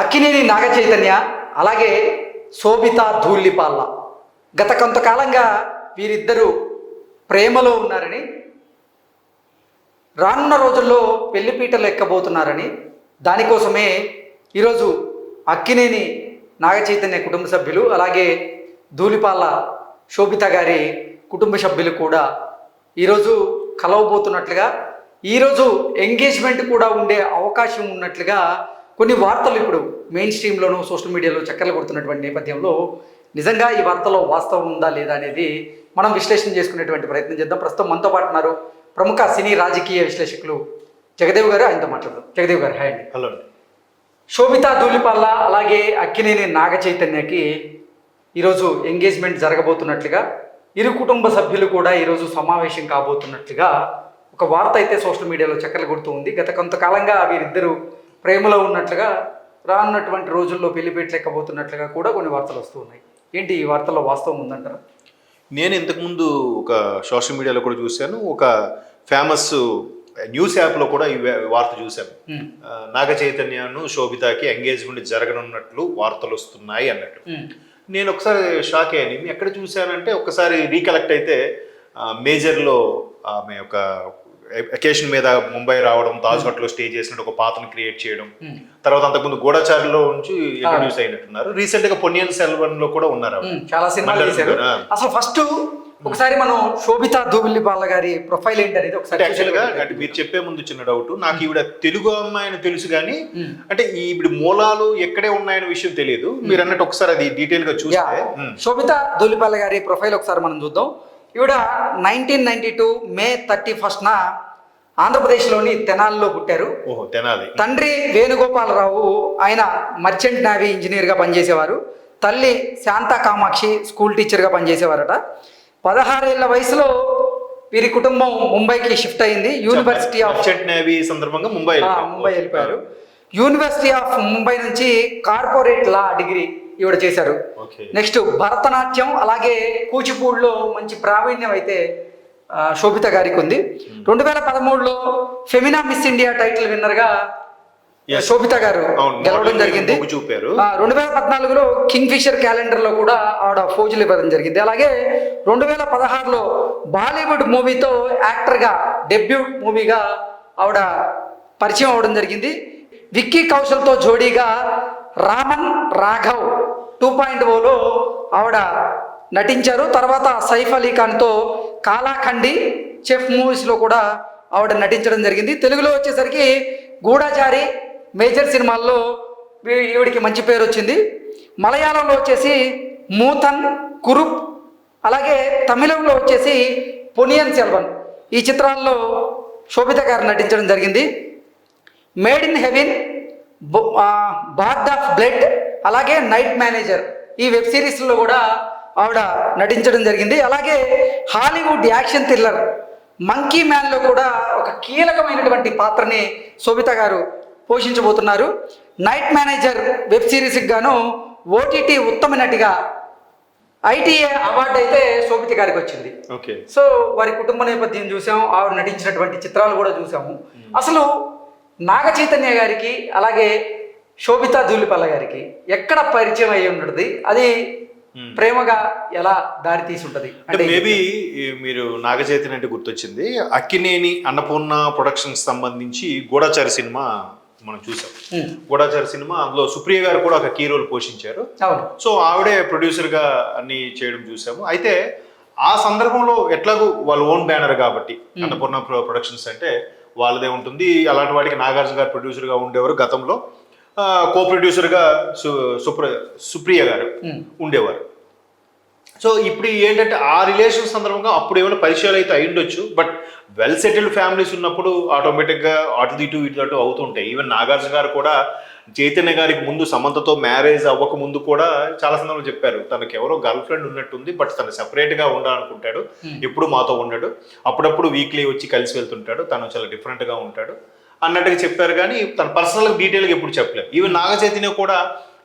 అక్కినేని నాగ చైతన్య అలాగే శోభిత ధూళిపాల్ల గత కొంతకాలంగా వీరిద్దరూ ప్రేమలో ఉన్నారని, రానున్న రోజుల్లో పెళ్లిపీటలు ఎక్కబోతున్నారని, దానికోసమే ఈరోజు అక్కినేని నాగ చైతన్య కుటుంబ సభ్యులు అలాగే ధూళిపాల్ల శోభిత గారి కుటుంబ సభ్యులు కూడా ఈరోజు కలవబోతున్నట్లుగా, ఈరోజు ఎంగేజ్మెంట్ కూడా ఉండే అవకాశం ఉన్నట్లుగా కొన్ని వార్తలు ఇప్పుడు మెయిన్ స్ట్రీమ్లోనూ సోషల్ మీడియాలో చక్కర్లు కొడుతున్నటువంటి నేపథ్యంలో నిజంగా ఈ వార్తలో వాస్తవం ఉందా లేదా అనేది మనం విశ్లేషణ చేసుకునేటువంటి ప్రయత్నం చేద్దాం. ప్రస్తుతం మనతో పాటు ఉన్నారు ప్రముఖ సినీ రాజకీయ విశ్లేషకులు జగదేవ్ గారు. ఆయనతో మాట్లాడదాం. జగదేవ్ గారు, హాయ్ అండి. హలో. శోభిత ధూళిపాల్ల అలాగే అక్కినేని నాగ చైతన్యకి ఈరోజు ఎంగేజ్మెంట్ జరగబోతున్నట్లుగా, ఇరు కుటుంబ సభ్యులు కూడా ఈరోజు సమావేశం కాబోతున్నట్లుగా ఒక వార్త అయితే సోషల్ మీడియాలో చక్కర్లు కొడుతూ ఉంది. గత కొంతకాలంగా వీరిద్దరూ ప్రేమలో ఉన్నట్లుగా, రానున్నటువంటి రోజుల్లో పెళ్లిపేటలు ఎక్కబోతున్నట్లుగా కూడా కొన్ని వార్తలు వస్తూ ఉన్నాయి. ఏంటి ఈ వార్తల్లో వాస్తవం ఉందంటారా? నేను ఇంతకుముందు ఒక సోషల్ మీడియాలో కూడా చూశాను, ఒక ఫేమస్ న్యూస్ యాప్లో కూడా ఈ వార్త చూశాను. నాగ చైతన్యను శోభితకి ఎంగేజ్మెంట్ జరగనున్నట్లు వార్తలు వస్తున్నాయి అన్నట్టు. నేను ఒకసారి షాక్ అయ్యాను. ఎక్కడ చూశానంటే ఒకసారి రీకలెక్ట్ అయితే మేజర్లో ఆమె ఒక అకేషన్ మీద ముంబై రావడం, తాజ్ హోటల్లో స్టే చేసినట్టు ఒక పాత్రను క్రియేట్ చేయడం, తర్వాత అంతకుముందు గూఢచారిలో నుంచి ఇంట్రడ్యూస్ అయినట్టున్నారు. రీసెంట్ గా పొన్నియిన్ సెల్వన్ లో కూడా ఉన్నారు. చాలా సినిమాలు చేశారు. అసలు ఫస్ట్ ఒకసారి మనం శోభిత ధూళిపాల్ల గారి ప్రొఫైల్ ఏంటనేది ఒకసారి యాక్చువల్గా అంటే మీరు చెప్పే ముందు చిన్న డౌట్, నాకు ఈవిడ తెలుగు అమ్మాయిని తెలుసు కానీ అంటే ఈవిడ మూలాలు ఎక్కడే ఉన్నాయనే విషయం తెలియదు. మీరు అన్నట్టు ఒకసారి అది డీటెయిల్ గా చూస్తే శోభిత ధూళిపాల్ల గారి ప్రొఫైల్ ఒకసారి మనం చూద్దాం. ఈవిడ 1992 మే 31న ఆంధ్రప్రదేశ్లోని తెనాలిలో పుట్టారు. తెనాలి. తండ్రి వేణుగోపాలరావు, ఆయన మర్చెంట్ నేవీ ఇంజనీర్గా పనిచేసేవారు. తల్లి శాంత కామాక్షి స్కూల్ టీచర్గా పనిచేసేవారట. 16 ఏళ్ల వయసులో వీరి కుటుంబం ముంబైకి షిఫ్ట్ అయింది. యూనివర్సిటీ ఆఫ్ మర్చెంట్ నేవీ సందర్భంగా ముంబై వెళ్ళిపోయారు. యూనివర్సిటీ ఆఫ్ ముంబై నుంచి కార్పొరేట్ లా డిగ్రీ ఈవిడ చేశారు. నెక్స్ట్ భరతనాట్యం అలాగే కూచిపూడిలో మంచి ప్రావీణ్యం అయితే శోభిత గారికి ఉంది. 2013లో ఫెమినా మిస్ ఇండియా టైటిల్ విన్నర్గా శోభిత గారు గెలవడం జరిగింది. 2014లో కింగ్ ఫిషర్ క్యాలెండర్లో కూడా ఆవిడ ఫోజులు ఇవ్వడం జరిగింది. అలాగే 2016లో బాలీవుడ్ మూవీతో యాక్టర్గా డెబ్యూట్ మూవీగా ఆవిడ పరిచయం అవడం జరిగింది. విక్కీ కౌశల్తో జోడీగా రామన్ రాఘవ్ 2.0లో ఆవిడ నటించారు. తర్వాత సైఫ్ అలీ ఖాన్తో కాలాఖండి, చెఫ్ మూవీస్లో కూడా ఆవిడ నటించడం జరిగింది. తెలుగులో వచ్చేసరికి గూఢచారి, మేజర్ సినిమాల్లో ఈవిడికి మంచి పేరు వచ్చింది. మలయాళంలో వచ్చేసి మూతన్, కురుప్, అలాగే తమిళంలో వచ్చేసి పొన్నియిన్ సెల్వన్ ఈ చిత్రాల్లో శోభిత గారు నటించడం జరిగింది. Made in heaven, bard of blood, అలాగే నైట్ మేనేజర్ ఈ వెబ్ సిరీస్లో కూడా ఆవిడ నటించడం జరిగింది. అలాగే హాలీవుడ్ యాక్షన్ థ్రిల్లర్ మంకీ మ్యాన్లో కూడా ఒక కీలకమైనటువంటి పాత్రని శోభిత గారు పోషించబోతున్నారు. నైట్ మేనేజర్ వెబ్ సిరీస్కి గాను ఓటీటీ ఉత్తమ నటిగా ITA అవార్డు అయితే శోభిత గారికి వచ్చింది. సో వారి కుటుంబ నేపథ్యం చూసాం, ఆవిడ నటించినటువంటి చిత్రాలు కూడా చూసాము. అసలు నాగ చైతన్య గారికి అలాగే శోభిత ధూళిపాల్ల గారికి ఎక్కడ పరిచయం అయ్యి ఉంటుంది, అది ప్రేమగా ఎలా దారి తీసుంటది అంటే మేబీ మీరు నాగ చైతన్య అంటే గుర్తొచ్చింది. అక్కినేని అన్నపూర్ణ ప్రొడక్షన్స్ సంబంధించి గూఢచారి సినిమా మనం చూసాం. గూఢచారి సినిమా, అందులో సుప్రియ గారు కూడా ఒక కీ రోల్ పోషించారు. సో ఆవిడే ప్రొడ్యూసర్ గా అన్ని చేయడం చూసాము. అయితే ఆ సందర్భంలో ఎట్లాగూ వాళ్ళ ఓన్ బ్యానర్ కాబట్టి అన్నపూర్ణ ప్రొడక్షన్స్ అంటే వాళ్ళదే ఉంటుంది. అలాంటి వాటికి నాగార్జున గారు ప్రొడ్యూసర్ గా ఉండేవారు. గతంలో కో ప్రొడ్యూసర్ గా సుప్రియ గారు ఉండేవారు. సో ఇప్పుడు ఏంటంటే ఆ రిలేషన్ సందర్భంగా అప్పుడు ఏమైనా పరిచయాలు అయితే అయి ఉండొచ్చు. బట్ వెల్ సెటిల్డ్ ఫ్యామిలీస్ ఉన్నప్పుడు ఆటోమేటిక్గా అటు ఇటు ఇటు అటు అవుతుంటాయి. ఈవెన్ నాగార్జున గారు కూడా చైతన్య గారికి ముందు సమంతతో మ్యారేజ్ అవ్వక ముందు కూడా చాలా సందర్భంలో చెప్పారు, తనకి ఎవరో గర్ల్ ఫ్రెండ్ ఉన్నట్టుంది, బట్ తను సెపరేట్గా ఉండాలనుకుంటాడు, ఎప్పుడు మాతో ఉండడు, అప్పుడప్పుడు వీక్లీ వచ్చి కలిసి వెళ్తుంటాడు, తను చాలా డిఫరెంట్గా ఉంటాడు అన్నట్టుగా చెప్పారు. కానీ తన పర్సనల్ డీటెయిల్గా ఎప్పుడు చెప్పలేదు. ఈవెన్ నాగ చైతన్య కూడా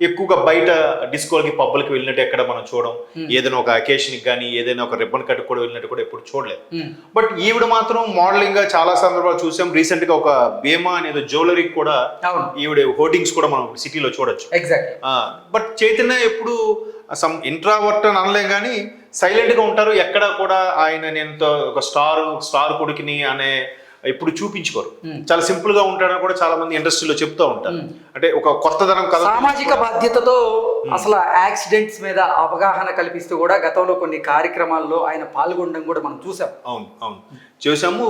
ఎక్కువగా బయట డిస్కోలకి పబ్బులకి వెళ్ళినట్టు ఎక్కడ మనం చూడం, ఏదైనా ఒక అకేషన్కి కానీ ఏదైనా ఒక రిబ్బన్ కట్ కూడా వెళ్ళినట్టు కూడా ఎప్పుడు చూడలేదు. బట్ ఈవిడ మాత్రం మోడలింగ్ గా చాలా సందర్భాలు చూసాం. రీసెంట్ గా ఒక భీమా అనేది జ్యువెలరీకి కూడా ఈవిడ హోర్డింగ్స్ కూడా మనం సిటీలో చూడొచ్చు. బట్ చైతన్య ఎప్పుడు సమ్ ఇంట్రావర్ట్ అని అనలేం కానీ సైలెంట్ గా ఉంటారు. ఎక్కడ కూడా ఆయన నేను ఒక స్టార్ కొడుకుని అనే ఇప్పుడు చూపించుకోరు. చాలా సింపుల్ గా ఉంటాడని కూడా చాలా మంది ఇండస్ట్రీలో చెప్తూ ఉంటారు. అంటే ఒక కొత్తదనం కదా, సామాజిక బాధ్యతతో అసలు యాక్సిడెంట్స్ మీద అవగాహన కల్పిస్తూ కూడా గతంలో కొన్ని కార్యక్రమాల్లో ఆయన పాల్గొనడం కూడా మనం చూసాం. అవును చూసాము.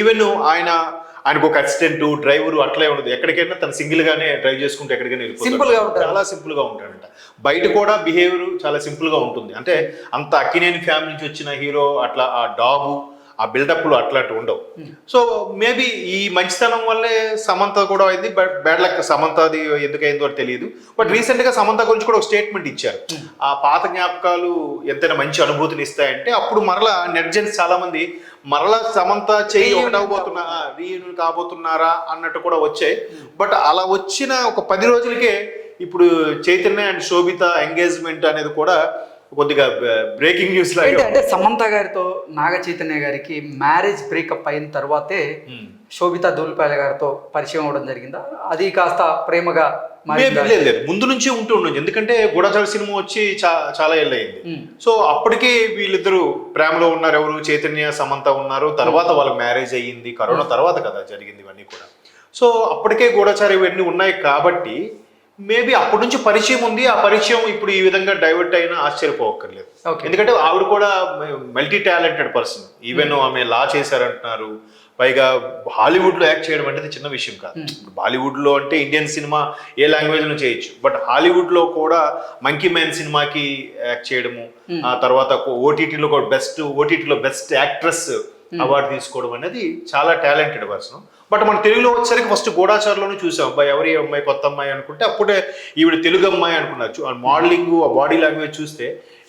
ఈవెన్ ఆయనకు ఒక అసిస్టెంట్ డ్రైవర్ అట్లే ఉండదు. ఎక్కడికైనా తను సింగిల్ గానే డ్రైవ్ చేసుకుంటే ఎక్కడికైనా వెళ్ళిపోతాడు. చాలా సింపుల్ గా ఉంటాడంట. బయట కూడా బిహేవియర్ చాలా సింపుల్ గా ఉంటుంది. అంటే అంత అక్కినేని ఫ్యామిలీ నుంచి వచ్చిన హీరో అట్లా ఆ డాగు ఆ బిల్డప్లు అట్లాంటివి ఉండవు. సో మేబీ ఈ మంచితనం వల్లే సమంత కూడా అయింది. బట్ బ్యాడ్ లక్ సమంత అది ఎందుకైందో తెలియదు. బట్ రీసెంట్ గా సమంత గురించి కూడా ఒక స్టేట్మెంట్ ఇచ్చారు. ఆ పాత జ్ఞాపకాలు ఎంతైనా మంచి అనుభూతిని ఇస్తాయంటే అప్పుడు మరలా నెట్జెన్స్ చాలా మంది మరలా సమంత చెయ్యి రీయూనియన్ కాబోతున్నారా అన్నట్టు కూడా వచ్చాయి. బట్ అలా వచ్చిన ఒక 10 రోజులకే ఇప్పుడు చైతన్య అండ్ శోభిత ఎంగేజ్మెంట్ అనేది కూడా కొద్దిగా బ్రేకింగ్ న్యూస్ లాగా. అంటే సమంత గారితో నాగ చైతన్య గారికి మ్యారేజ్ బ్రేకప్ అయిన తర్వాతే శోభిత దూలిపాయల గారితో పరిచయం అవడం జరిగిందా? అది కాస్త ప్రేమగా లేదు, ముందు నుంచి ఉండొచ్చు. ఎందుకంటే గూఢచారి సినిమా వచ్చి చాలా ఏళ్ళు అయింది. సో అప్పటికే వీళ్ళిద్దరు ప్రేమలో ఉన్నారు. ఎవరు? చైతన్య సమంత ఉన్నారు. తర్వాత వాళ్ళకి మ్యారేజ్ అయ్యింది. కరోనా తర్వాత కదా జరిగింది ఇవన్నీ కూడా. సో అప్పటికే గూఢచారి ఇవన్నీ ఉన్నాయి కాబట్టి మేబీ అప్పటి నుంచి పరిచయం ఉంది. ఆ పరిచయం ఇప్పుడు ఈ విధంగా డైవర్ట్ అయినా ఆశ్చర్యపోవక్కర్లేదు. ఎందుకంటే ఆవిడ కూడా మల్టీ టాలెంటెడ్ పర్సన్. ఈవెన్ ఆమె లా చేశారంటున్నారు. పైగా హాలీవుడ్ లో యాక్ట్ చేయడం అంటే చిన్న విషయం కాదు. బాలీవుడ్ లో అంటే ఇండియన్ సినిమా ఏ లాంగ్వేజ్ లో చేయొచ్చు. బట్ హాలీవుడ్ లో కూడా మంకీ మ్యాన్ సినిమాకి యాక్ట్ చేయడము, ఆ తర్వాత ఓటీటీలో బెస్ట్ యాక్ట్రెస్ అవార్డు తీసుకోవడం అనేది చాలా టాలెంటెడ్ పర్సన్. బట్ మన తెలుగులో వచ్చేసరికి ఫస్ట్ గూఢాచారులోనే చూసాం. అబ్బాయి ఎవరి అమ్మాయి, కొత్త అమ్మాయి అనుకుంటే అప్పుడే ఈవిడ తెలుగు అమ్మాయి అనుకున్నారు. మోడలింగ్, ఆ బాడీ లాంగ్వేజ్ చూస్తే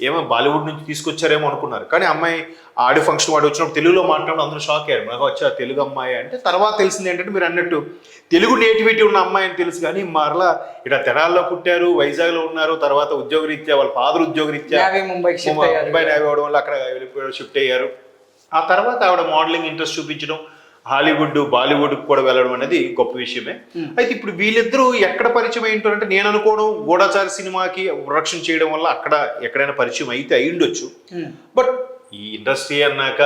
ఏమో బాలీవుడ్ నుంచి తీసుకొచ్చారేమో అనుకున్నారు. కానీ అమ్మాయి ఆడి ఫంక్షన్ వాడు వచ్చినప్పుడు తెలుగులో మాట్లాడడం అందరూ షాక్ అయ్యారు. మనకు వచ్చా తెలుగు అమ్మాయి అంటే. తర్వాత తెలిసింది ఏంటంటే మీరు అన్నట్టు తెలుగు నేటివిటీ ఉన్న అమ్మాయి అని తెలుసు. కానీ మరలా ఇక్కడ తెనాల్లో పుట్టారు, వైజాగ్ లో ఉన్నారు. తర్వాత ఉద్యోగరీత్యా వాళ్ళ ఫాదర్ ఉద్యోగరీత్యా ముంబై నేవీ అవడం వల్ల అక్కడ వెళ్ళిపోయారు, షిఫ్ట్ అయ్యారు. ఆ తర్వాత ఆవిడ మోడలింగ్ ఇంట్రెస్ట్ చూపించడం, హాలీవుడ్ బాలీవుడ్ కూడా వెళ్ళడం అనేది గొప్ప విషయమే. అయితే ఇప్పుడు వీళ్ళిద్దరూ ఎక్కడ పరిచయం అయింటారంటే నేను అనుకోవడం గూఢచారి సినిమాకి రక్షణ చేయడం వల్ల అక్కడ ఎక్కడైనా పరిచయం అయితే అయ్యుండొచ్చు. బట్ ఈ ఇండస్ట్రీ అన్నాక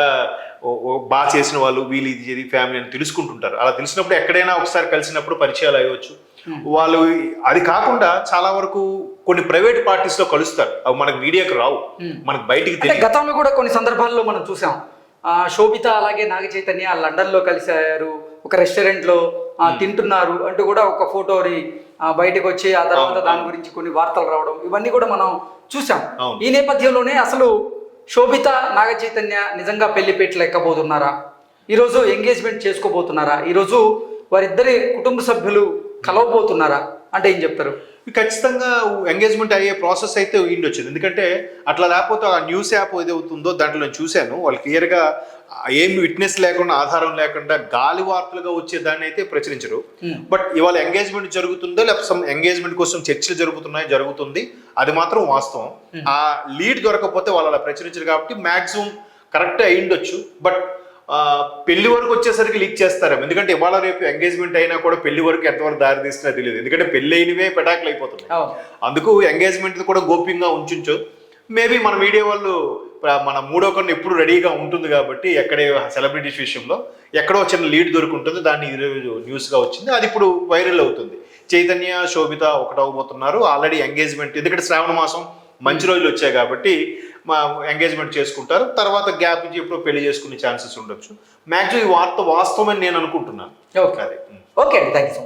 బాగా చేసిన వాళ్ళు వీళ్ళు ఇది ఫ్యామిలీ అని తెలుసుకుంటుంటారు. అలా తెలిసినప్పుడు ఎక్కడైనా ఒకసారి కలిసినప్పుడు పరిచయాలు అయ్యవచ్చు. వాళ్ళు అది కాకుండా చాలా వరకు కొన్ని ప్రైవేట్ పార్టీస్ లో కలుస్తారు. అవి మనకు మీడియాకు రావు, మనకు బయటికి తెలియదు. గతంలో కూడా కొన్ని సందర్భాల్లో మనం చూసాం. శోభిత అలాగే నాగ చైతన్య లండన్ లో కలిశారు, ఒక రెస్టారెంట్ లో తింటున్నారు అంటూ కూడా ఒక ఫోటోని బయటకు వచ్చి ఆ తర్వాత దాని గురించి కొన్ని వార్తలు రావడం ఇవన్నీ కూడా మనం చూసాం. ఈ నేపథ్యంలోనే అసలు శోభిత నాగ చైతన్య నిజంగా పెళ్లి పెట్లు ఎక్కబోతున్నారా? ఈరోజు ఎంగేజ్మెంట్ చేసుకోబోతున్నారా? ఈరోజు వారిద్దరి కుటుంబ సభ్యులు కలవబోతున్నారా అంటే ఏం చెప్తారు? ఖచ్చితంగా ఎంగేజ్మెంట్ అయ్యే ప్రాసెస్ అయితే ఉండొచ్చు. ఎందుకంటే అట్లా లేకపోతే ఆ న్యూస్ యాప్ ఏదవుతుందో దాంట్లో నేను చూశాను. వాళ్ళు క్లియర్గా ఏం విట్నెస్ లేకుండా, ఆధారం లేకుండా గాలి వార్తలుగా వచ్చేదాన్ని అయితే ప్రచురించరు. బట్ ఇవాళ ఎంగేజ్మెంట్ జరుగుతుందో లేకపోతే ఎంగేజ్మెంట్ కోసం చర్చలు జరుగుతుంది, అది మాత్రం వాస్తవం. ఆ లీడ్ దొరకకపోతే వాళ్ళు అలా ప్రచురించరు కాబట్టి మ్యాక్సిమం కరెక్ట్ అయ్యుండొచ్చు. బట్ పెళ్లి వరకు వచ్చేసరికి లీక్ చేస్తారేమో. ఎందుకంటే ఇవాళ రేపు ఎంగేజ్మెంట్ అయినా కూడా పెళ్లి వరకు ఎంతవరకు దారి తీస్తున్నా తెలియదు. ఎందుకంటే పెళ్లి అయినవే పెటాకులు అయిపోతున్నాయి. అందుకు ఎంగేజ్మెంట్ కూడా గోప్యంగా ఉంచు. మేబీ మన మీడియా వాళ్ళు మన మూడో కన్ను ఎప్పుడు రెడీగా ఉంటుంది కాబట్టి ఎక్కడే సెలబ్రిటీస్ విషయంలో ఎక్కడో చిన్న లీడ్ దొరుకుంటుంది. దాన్ని ఈరోజు న్యూస్గా వచ్చింది, అది ఇప్పుడు వైరల్ అవుతుంది. చైతన్య శోభిత ఒకటవబోతున్నారు. ఆల్రెడీ ఎంగేజ్మెంట్, ఎందుకంటే శ్రావణ మాసం మంచి రోజులు వచ్చాయి కాబట్టి ఎంగేజ్మెంట్ చేసుకుంటారు. తర్వాత గ్యాప్ ఇచ్చి ఎప్పుడో పెళ్లి చేసుకునే ఛాన్సెస్ ఉండొచ్చు. మ్యాక్సిమం ఈ వార్త వాస్తవం అని నేను అనుకుంటున్నాను. Okay, thank you.